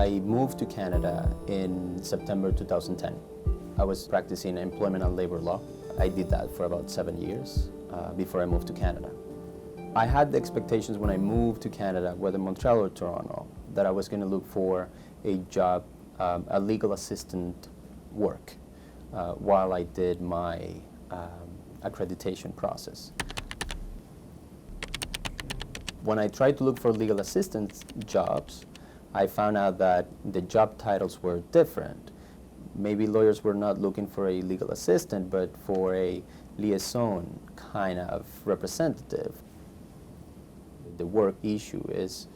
I moved to Canada in September 2010. I was practicing employment and labor law. I did that for about 7 years before I moved to Canada. I had the expectations when I moved to Canada, whether Montreal or Toronto, that I was going to look for a job, a legal assistant work, while I did my accreditation process. When I tried to look for legal assistant jobs, I found out that the job titles were different. Maybe lawyers were not looking for a legal assistant, but for a liaison kind of representative. The work issue is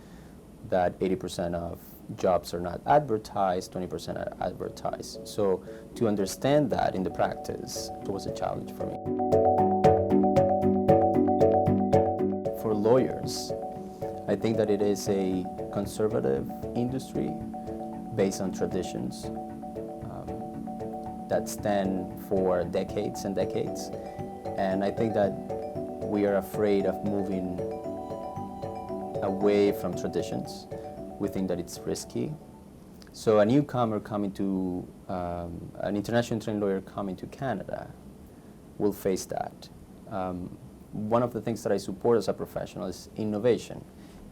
that 80% of jobs are not advertised, 20% are advertised. So to understand that in the practice, it was a challenge for me. For lawyers, I think that it is a conservative industry based on traditions that stand for decades and decades. And I think that we are afraid of moving away from traditions. We think that it's risky. So a newcomer coming to, an international trained lawyer coming to Canada will face that. One of the things that I support as a professional is innovation.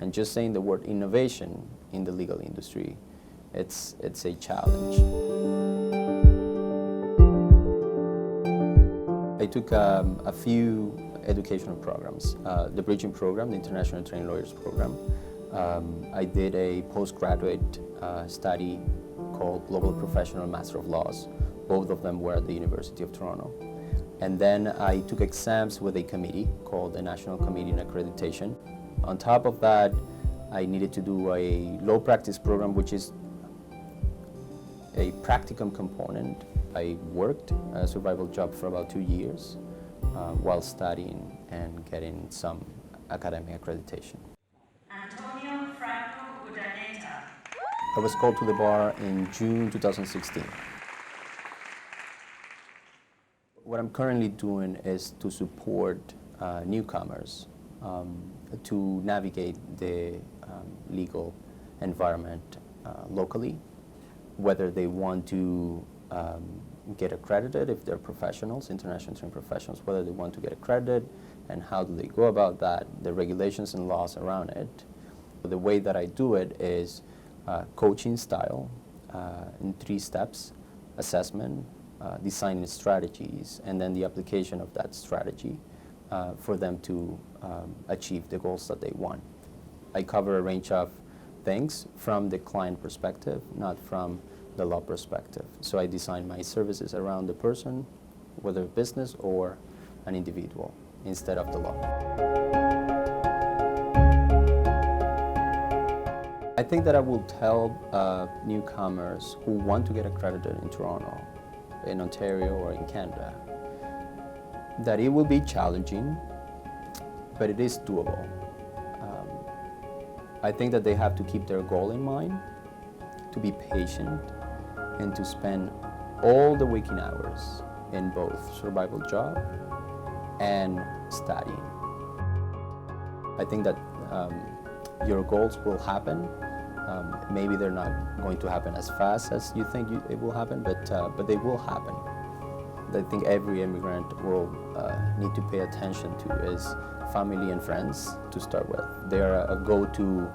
And just saying the word innovation in the legal industry, it's a challenge. I took a few educational programs. The Bridging Program, the International Trained Lawyers Program. I did a postgraduate study called Global Professional Master of Laws. Both of them were at the University of Toronto. And then I took exams with a committee called the National Committee on Accreditation. On top of that, I needed to do a law practice program, which is a practicum component. I worked a survival job for about 2 years while studying and getting some academic accreditation. Antonio Urdaneta. I was called to the bar in June 2016. What I'm currently doing is to support newcomers to navigate the legal environment locally, whether they want to get accredited if they're professionals, international trained professionals, whether they want to get accredited and how do they go about that, the regulations and laws around it. The way that I do it is coaching style in 3 steps: assessment, designing strategies, and then the application of that strategy for them to achieve the goals that they want. I cover a range of things from the client perspective, not from the law perspective. So I design my services around the person, whether business or an individual, instead of the law. I think that I will tell newcomers who want to get accredited in Toronto, in Ontario, or in Canada, that it will be challenging, but it is doable. I think that they have to keep their goal in mind, to be patient, and to spend all the waking hours in both survival job and studying. I think that your goals will happen. Maybe they're not going to happen as fast as you think it will happen, but they will happen. I think every immigrant will need to pay attention to is family and friends to start with. They are a go-to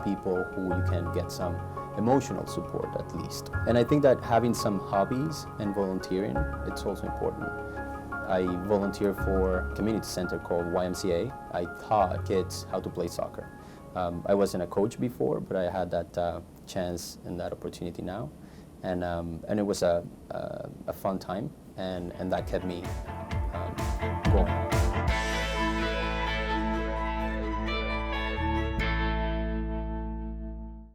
people who you can get some emotional support at least. And I think that having some hobbies and volunteering, it's also important. I volunteer for a community center called YMCA. I taught kids how to play soccer. I wasn't a coach before, but I had that chance and that opportunity now. And it was a fun time, and that kept me going.